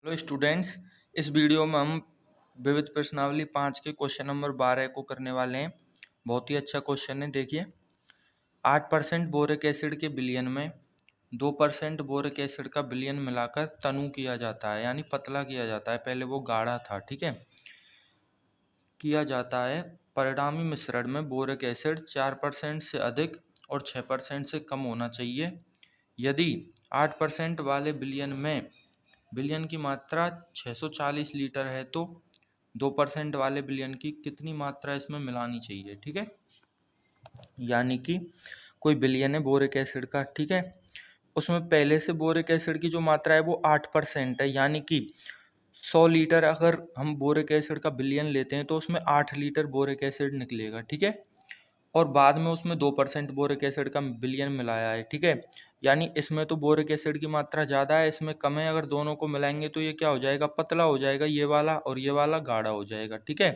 Hello students, इस video में हम विविध प्रश्नावली 5 के क्वेश्चन नंबर 12 को करने वाले हैं। बहुत ही अच्छा क्वेश्चन है। देखिए, 8% बोरिक एसिड के विलयन में 2% बोरिक एसिड का विलयन मिलाकर तनु किया जाता है, यानी पतला किया जाता है। पहले वो गाढ़ा था, ठीक है, किया जाता है। परिणामी मिश्रण में बोरिक एसिड 4% से अधिक और 6% से कम होना चाहिए। यदि 8% वाले विलयन में विलयन की मात्रा 640 लीटर है तो 2% वाले विलयन की कितनी मात्रा इसमें मिलानी चाहिए, ठीक है। यानी कि कोई विलयन है बोरिक एसिड का, ठीक है, उसमें पहले से बोरिक एसिड की जो मात्रा है वो 8% है, यानी कि 100 लीटर अगर हम बोरिक एसिड का विलयन लेते हैं तो उसमें 8 लीटर बोरिक एसिड निकलेगा, ठीक है। और बाद में उसमें 2% बोरिक एसिड का विलयन मिलाया है, ठीक है। यानी इसमें तो बोरिक एसिड की मात्रा ज़्यादा है, इसमें कम है। अगर दोनों को मिलाएंगे तो ये क्या हो जाएगा, पतला हो जाएगा, ये वाला और ये वाला गाढ़ा हो जाएगा, ठीक है।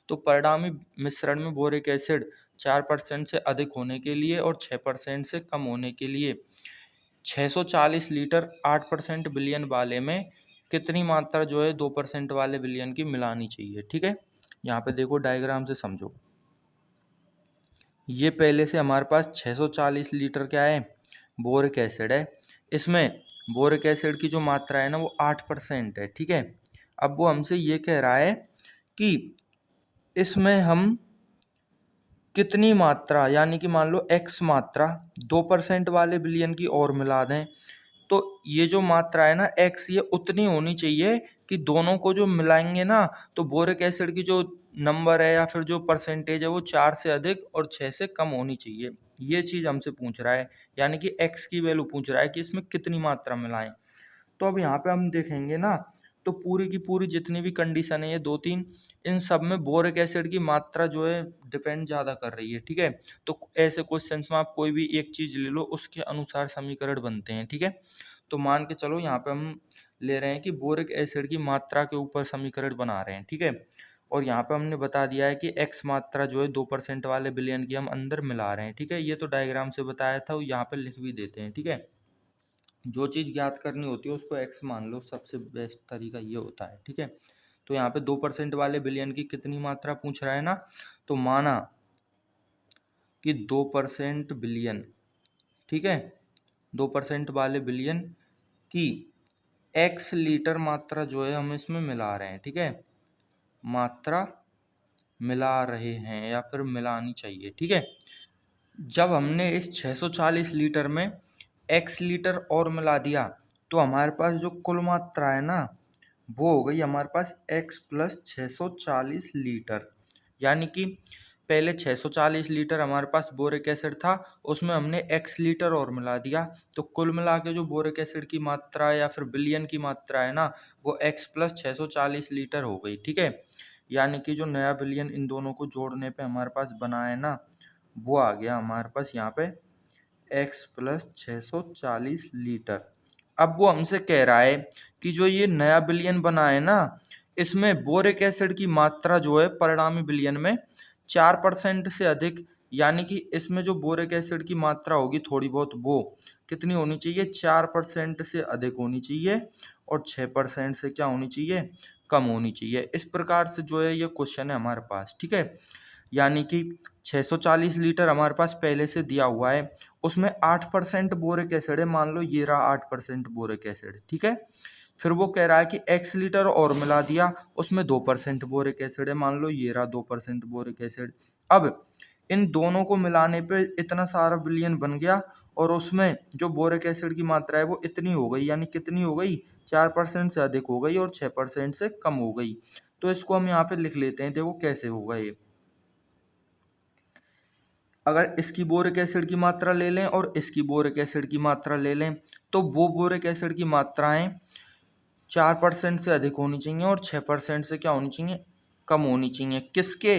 तो परिणामी मिश्रण में बोरिक एसिड 4% से अधिक होने के लिए और 6% से कम होने के लिए 640 लीटर 8% विलयन वाले में कितनी मात्रा जो है 2% वाले विलयन की मिलानी चाहिए, ठीक है। यहाँ पे देखो, डायग्राम से समझो। ये पहले से हमारे पास 640 लीटर क्या है, बोरिक एसिड है। इसमें बोरिक एसिड की जो मात्रा है ना वो 8% है, ठीक है। अब वो हमसे ये कह रहा है कि इसमें हम कितनी मात्रा, यानी कि मान लो x मात्रा 2% वाले विलयन की और मिला दें। तो ये जो मात्रा है ना x, ये उतनी होनी चाहिए कि दोनों को जो मिलाएंगे ना तो बोरिक एसिड की जो नंबर है या फिर जो परसेंटेज है वो 4 से अधिक और 6 से कम होनी चाहिए। ये चीज़ हमसे पूछ रहा है, यानी कि x की वैल्यू पूछ रहा है कि इसमें कितनी मात्रा मिलाएं। तो अब यहाँ पे हम देखेंगे ना, तो पूरी की पूरी जितनी भी कंडीशन है ये 2-3, इन सब में बोरिक एसिड की मात्रा जो है डिपेंड ज़्यादा कर रही है, ठीक है। तो ऐसे क्वेश्चंस में आप कोई भी एक चीज़ ले लो, उसके अनुसार समीकरण बनते हैं, ठीक है। तो मान के चलो यहाँ पे हम ले रहे हैं कि बोरिक एसिड की मात्रा के ऊपर समीकरण बना रहे हैं, ठीक है। और यहाँ पे हमने बता दिया है कि x मात्रा जो है 2% वाले विलयन की हम अंदर मिला रहे हैं, ठीक है। ये तो डायग्राम से बताया था, यहाँ पे लिख भी देते हैं, ठीक है। जो चीज़ ज्ञात करनी होती है उसको x मान लो, सबसे बेस्ट तरीका ये होता है, ठीक है। तो यहाँ पे 2% वाले विलयन की कितनी मात्रा पूछ रहा है ना, तो माना कि 2% विलयन, ठीक है, 2% वाले विलयन की x लीटर मात्रा जो है हम इसमें मिला रहे हैं, ठीक है। मात्रा मिला रहे हैं या फिर मिलानी चाहिए, ठीक है। जब हमने इस 640 लीटर में x लीटर और मिला दिया तो हमारे पास जो कुल मात्रा है ना वो हो गई हमारे पास x प्लस 640 लीटर। यानी कि पहले 640 लीटर हमारे पास बोरिक एसिड था, उसमें हमने x लीटर और मिला दिया, तो कुल मिला के जो बोरिक एसिड की मात्रा या फिर विलयन की मात्रा है ना वो x प्लस 640 लीटर हो गई, ठीक है। यानी कि जो नया विलयन इन दोनों को जोड़ने पे हमारे पास बना है ना वो आ गया हमारे पास यहाँ पे x प्लस 640 लीटर। अब वो हमसे कह रहा है कि जो ये नया विलयन बना है ना इसमें बोरिक एसिड की मात्रा जो है परिणामी विलयन में 4% से अधिक, यानी कि इसमें जो बोरिक एसिड की मात्रा होगी थोड़ी बहुत वो कितनी होनी चाहिए, 4% से अधिक होनी चाहिए और 6% से क्या होनी चाहिए, कम होनी चाहिए। इस प्रकार से जो है ये क्वेश्चन है हमारे पास, ठीक है। यानी कि 640 लीटर हमारे पास पहले से दिया हुआ है, उसमें 8% बोरिक एसिड है, मान लो ये रहा 8% बोरिक एसिड, ठीक है। फिर वो कह रहा है कि x लीटर और मिला दिया, उसमें 2% बोरिक एसिड है, मान लो ये रहा 2% बोरिक एसिड। अब इन दोनों को मिलाने पे इतना सारा विलयन बन गया और उसमें जो बोरिक एसिड की मात्रा है वो इतनी हो गई, यानी कितनी हो गई, 4% से अधिक हो गई और 6% से कम हो गई। तो इसको हम यहाँ पे लिख लेते हैं, देखो कैसे होगा ये। अगर इसकी बोरिक एसिड की मात्रा ले लें और इसकी बोरिक एसिड की मात्रा ले लें तो वो बोरिक एसिड की मात्राएं 4% से अधिक होनी चाहिए और 6% से क्या होनी चाहिए, कम होनी चाहिए। किसके,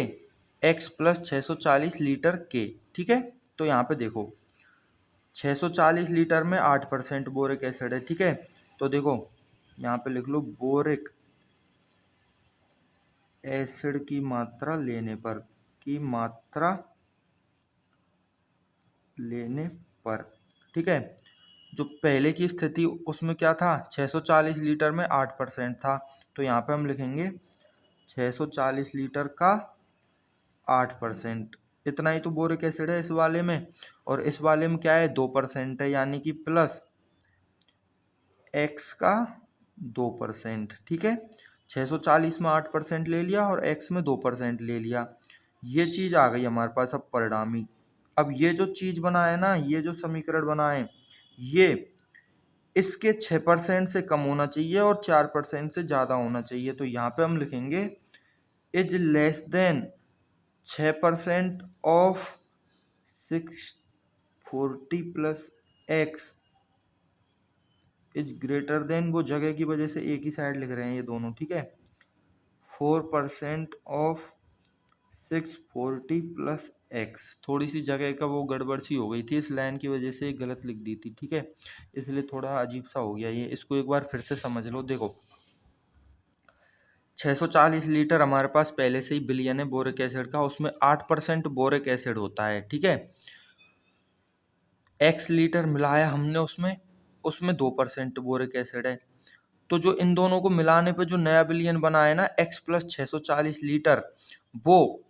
x प्लस 640 लीटर के, ठीक है। तो यहाँ पे देखो 640 लीटर में 8% बोरिक एसिड है, ठीक है। तो देखो यहाँ पे लिख लो बोरिक एसिड की मात्रा लेने पर, की मात्रा लेने पर, ठीक है। जो पहले की स्थिति उसमें क्या था, 640 लीटर में 8% था, तो यहाँ पे हम लिखेंगे 640 लीटर का 8%। इतना ही तो बोरिक एसिड है इस वाले में, और इस वाले में क्या है, 2% है, यानी कि प्लस x का 2%। ठीक है, 640 में 8% ले लिया और x में 2% ले लिया, ये चीज आ गई हमारे पास अब परिणामी। अब ये जो चीज बना है ना, ये जो समीकरण बना है, ये इसके 6% से कम होना चाहिए और 4% से ज्यादा होना चाहिए। तो यहाँ पे हम लिखेंगे is less than 6% of 640 plus x is greater than, वो जगह की वजह से एक ही साइड लिख रहे हैं ये दोनों, ठीक है, 4% ऑफ 640 प्लस एक्स। थोड़ी सी जगह का वो गड़बड़ सी हो गई थी, इस लाइन की वजह से गलत लिख दी थी, ठीक है, इसलिए थोड़ा अजीब सा हो गया ये। इसको एक बार फिर से समझ लो। देखो 640 लीटर हमारे पास पहले से ही बिलियन है बोरिक एसिड का, उसमें 8% बोरिक एसिड होता है, ठीक है। एक्स लीटर मिलाया हमने उसमें 2% बोरिक एसिड है। तो जो इन दोनों को मिलाने पे जो नया बिलियन बना है ना, x प्लस 640 लीटर, वो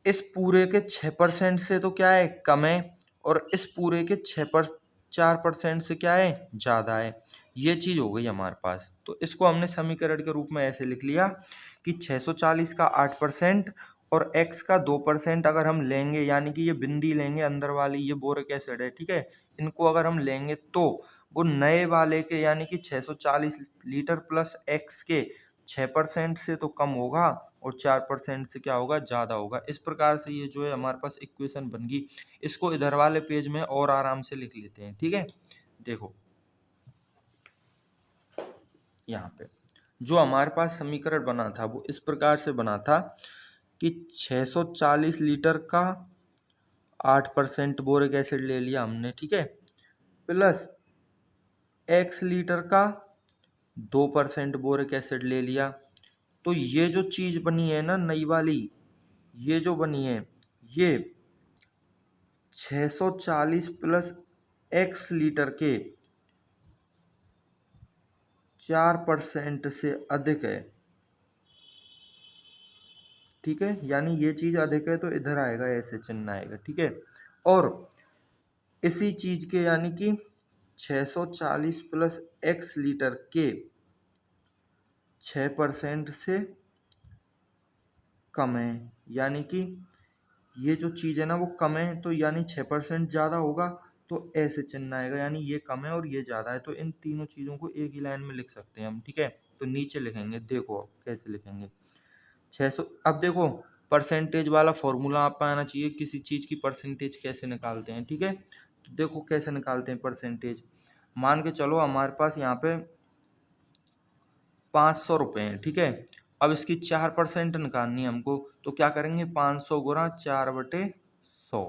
इस पूरे के 6% से तो क्या है, कम है, और इस पूरे के 4% से क्या है, ज़्यादा है। ये चीज़ हो गई हमारे पास। तो इसको हमने समीकरण के रूप में ऐसे लिख लिया कि 640 का 8% और x का 2% अगर हम लेंगे, यानी कि ये बिंदी लेंगे अंदर वाली, ये बोरिक एसिड है, ठीक है, इनको अगर हम लेंगे तो वो नए वाले के यानी कि 640 लीटर प्लस x के 6% से तो कम होगा और 4% से क्या होगा, ज़्यादा होगा। इस प्रकार से ये जो है हमारे पास इक्वेशन बन गई। इसको इधर वाले पेज में और आराम से लिख लेते हैं, ठीक है। देखो यहाँ पे जो हमारे पास समीकरण बना था वो इस प्रकार से बना था कि 640 लीटर का 8% बोरिक एसिड ले लिया हमने, ठीक है, प्लस x लीटर का 2% बोरिक एसिड ले लिया। तो ये जो चीज बनी है ना नई वाली, ये जो बनी है, ये 640 प्लस x लीटर के 4% से अधिक है, ठीक है, यानी ये चीज अधिक है तो इधर आएगा, ऐसे चिन्ह आएगा, ठीक है। और इसी चीज के यानी कि 640 प्लस x लीटर के 6% से कम है, यानी कि ये जो चीज़ है ना वो कम है, तो यानी 6% ज़्यादा होगा, तो ऐसे चिन्ह आएगा, यानी ये कम है और ये ज़्यादा है। तो इन तीनों चीज़ों को एक ही लाइन में लिख सकते हैं हम, ठीक है। तो नीचे लिखेंगे, देखो अब कैसे लिखेंगे 600। अब देखो परसेंटेज वाला फॉर्मूला आपको आना चाहिए, किसी चीज़ की परसेंटेज कैसे निकालते हैं, ठीक है। तो देखो कैसे निकालते हैं परसेंटेज। मान के चलो हमारे पास यहाँ पे 500 रुपये हैं, ठीक है। अब इसकी 4% निकालनी है हमको, तो क्या करेंगे, 500 गुना 4/100।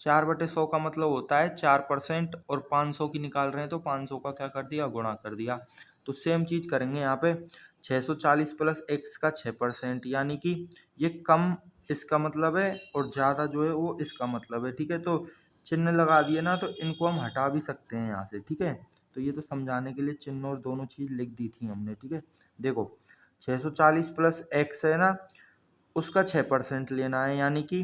4/100 का मतलब होता है 4%, और 500 की निकाल रहे हैं तो 500 का क्या कर दिया, गुणा कर दिया। तो सेम चीज करेंगे यहाँ पे 640 प्लस x का 6%, यानी कि ये कम इसका मतलब है और ज़्यादा जो है वो इसका मतलब है, ठीक है। तो चिन्ह लगा दिए ना, तो इनको हम हटा भी सकते हैं यहाँ से, ठीक है। तो ये तो समझाने के लिए चिन्ह और दोनों चीज़ लिख दी थी हमने, ठीक है। देखो 640 प्लस x है ना, उसका 6% लेना है, यानी कि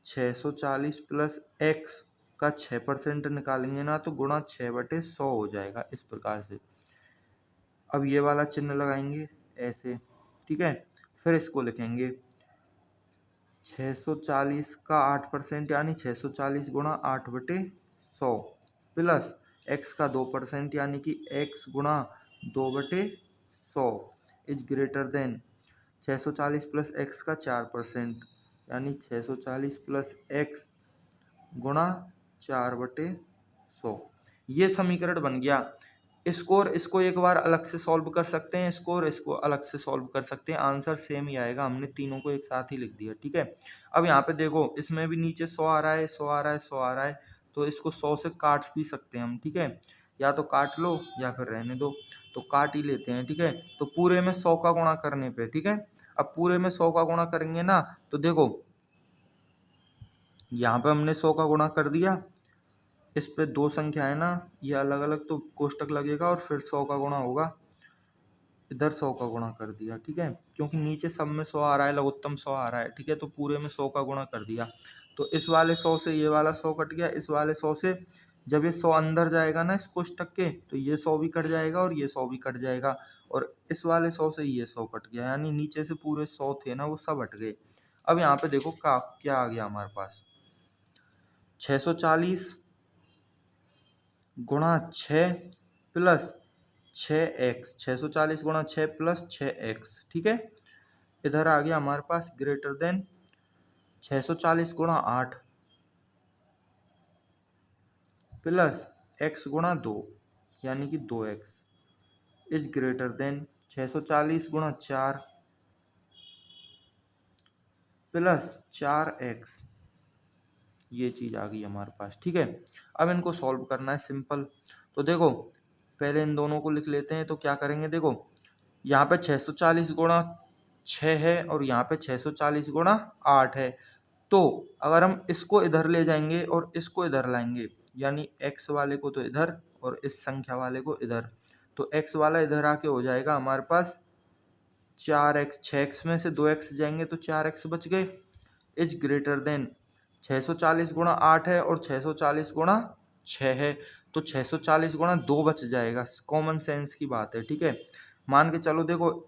640 प्लस x का 6% निकालेंगे ना, तो गुणा 6/100 हो जाएगा, इस प्रकार से। अब ये वाला चिन्ह लगाएंगे ऐसे, ठीक है। फिर इसको लिखेंगे 640 का 8% यानी 640 गुणा 8/100 प्लस x का 2% यानी कि x गुणा 2/100 is greater than 640 plus x का 4% यानी 640 प्लस x गुणा 4/100। ये समीकरण बन गया। इसको एक बार अलग से सॉल्व कर सकते हैं, इसको अलग से सॉल्व कर सकते हैं, आंसर सेम ही आएगा, हमने तीनों को एक साथ ही लिख दिया, ठीक है। अब यहाँ पे देखो इसमें भी नीचे 100 आ रहा है, 100 आ रहा है, 100 आ रहा है, तो इसको 100 से काट भी सकते हैं हम, ठीक है, या तो काट लो या फिर रहने दो, तो काट ही लेते हैं, ठीक है। तो पूरे में 100 का गुणा करने पे, ठीक है, अब पूरे में 100 का गुणा करेंगे ना, तो देखो यहाँ पे हमने 100 का गुणा कर दिया, इस पे दो संख्या है ना, ये अलग अलग तो कोष्टक लगेगा और फिर 100 का गुणा होगा, इधर 100 का गुणा कर दिया, ठीक है, क्योंकि नीचे सब में 100 आ रहा है, लघुत्तम 100 आ रहा है, ठीक है, तो पूरे में 100 का गुणा कर दिया। तो इस वाले 100 से ये वाला 100 कट गया, इस वाले 100 से जब ये 100 अंदर जाएगा ना इस कोष्टक के, तो ये 100 भी कट जाएगा और ये 100 भी कट जाएगा, और इस वाले 100 से ये 100 कट गया, यानी नीचे से पूरे 100 थे ना वो सब हट गए। अब यहाँ पे देखो क्या आ गया हमारे पास, 640 गुणा 6 प्लस 6x, 640 गुणा 6 प्लस 6x, ठीक है। इधर आ गया हमारे पास ग्रेटर देन 640 गुणा 8 प्लस x गुणा 2 यानी कि 2x इज ग्रेटर देन 640 गुणा 4 प्लस 4x, ये चीज़ आ गई हमारे पास, ठीक है। अब इनको सॉल्व करना है सिंपल। तो देखो पहले इन दोनों को लिख लेते हैं, तो क्या करेंगे, देखो यहाँ पे 640 गुणा 6 है और यहाँ पे 640 गुणा 8 है, तो अगर हम इसको इधर ले जाएंगे और इसको इधर लाएंगे, यानी x वाले को तो इधर और इस संख्या वाले को इधर, तो x वाला इधर आके हो जाएगा हमारे पास 4x, 6x में से 2x जाएंगे तो 4x बच गए, इज ग्रेटर देन 640 गुणा 8 है और 640 गुणा 6 है, तो 640 गुणा 2 बच जाएगा, कॉमन सेंस की बात है, ठीक है। मान के चलो देखो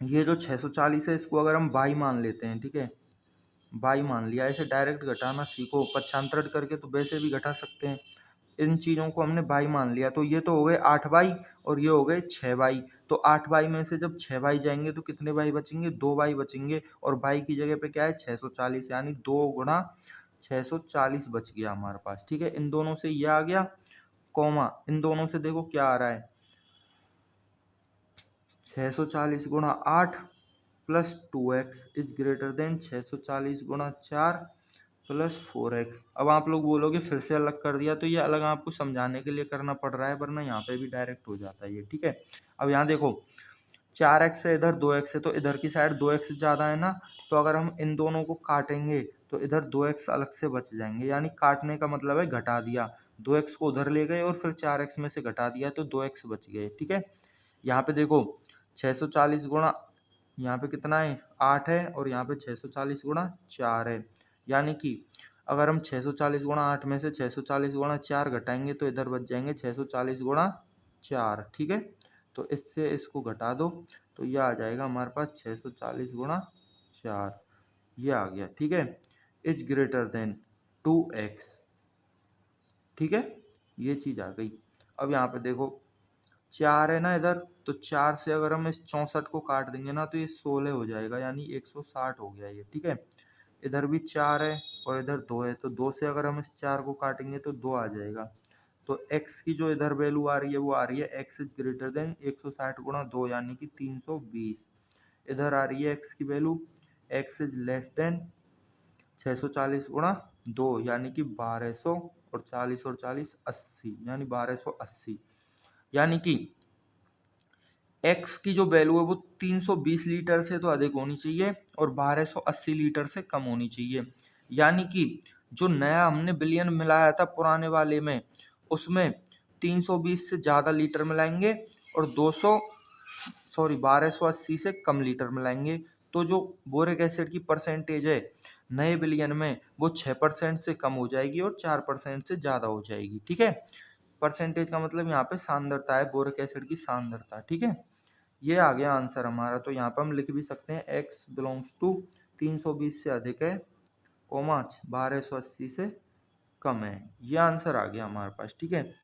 ये जो 640 है इसको अगर हम बाई मान लेते हैं, ठीक है, बाई मान लिया, ऐसे डायरेक्ट घटाना सीखो, पक्षांतरण करके तो वैसे भी घटा सकते हैं, इन चीज़ों को हमने बाई मान लिया, तो ये तो हो गए 8 बाई और ये हो गए 6 बाई, तो 8 बाई में से जब 6 बाई जाएंगे तो कितने बाई बचेंगे, 2 बाई बचेंगे, और बाई की जगह पे क्या है 640, यानी 2 गुणा 640 बच गया हमारे पास, ठीक है। इन दोनों से ये आ गया, कॉमा इन दोनों से देखो क्या आ रहा है, 640 गुणा 8 plus 2x is greater than 640 गुणा 4 प्लस 4x। अब आप लोग बोलोगे फिर से अलग कर दिया, तो ये अलग आपको समझाने के लिए करना पड़ रहा है, वरना यहाँ पे भी डायरेक्ट हो जाता है ये, ठीक है। अब यहाँ देखो 4x है, इधर 2x है, तो इधर की साइड 2x ज़्यादा है ना, तो अगर हम इन दोनों को काटेंगे तो इधर 2x अलग से बच जाएंगे, यानी काटने का मतलब है घटा दिया, 2x को उधर ले गए और फिर 4x में से घटा दिया तो 2x बच गए, ठीक है। यहाँ पे देखो 640 गुणा, यहाँ पे कितना है 8 है और यहाँ पे 640 गुणा 4 है, यानी कि अगर हम 640 गुणा 8 में से 640 गुणा 4 घटाएंगे तो इधर बच जाएंगे 640 गुणा 4, ठीक है। तो इससे इसको घटा दो तो ये आ जाएगा हमारे पास 640 गुणा 4, ये आ गया, ठीक है, इज ग्रेटर देन 2x, ठीक है, ये चीज़ आ गई। अब यहाँ पे देखो 4 है ना इधर, तो 4 से अगर हम इस 64 को काट देंगे ना तो ये 16 हो जाएगा, यानी 160 हो गया ये, ठीक है। इधर भी 4 है और इधर 2 है, तो 2 से अगर हम इस 4 को काटेंगे तो 2 आ जाएगा, तो x की जो इधर वैल्यू आ रही है वो आ रही है x इज ग्रेटर देन 160 गुणा 2 यानी कि 320। इधर आ रही है x की value x is less than 640 गुणा 2 यानी कि 1200, और 40 और 40 80, यानी 1280, यानी कि x की जो वैल्यू है वो 320 लीटर से तो अधिक होनी चाहिए और 1280 लीटर से कम होनी चाहिए, यानी कि जो नया हमने बिलियन मिलाया था पुराने वाले में उसमें 320 से ज़्यादा लीटर मिलाएंगे और 1280 से कम लीटर मिलाएंगे, तो जो बोरिक एसिड की परसेंटेज है नए बिलियन में वो 6% से कम हो जाएगी और 4% से ज़्यादा हो जाएगी, ठीक है। परसेंटेज का मतलब यहाँ पे सांद्रता है, बोरिक एसिड की सांद्रता, ठीक है। ये आ गया आंसर हमारा, तो यहाँ पे हम लिख भी सकते हैं x बिलोंग्स टू 320 से अधिक है, कोमा 1280 से कम है, ये आंसर आ गया हमारे पास, ठीक है।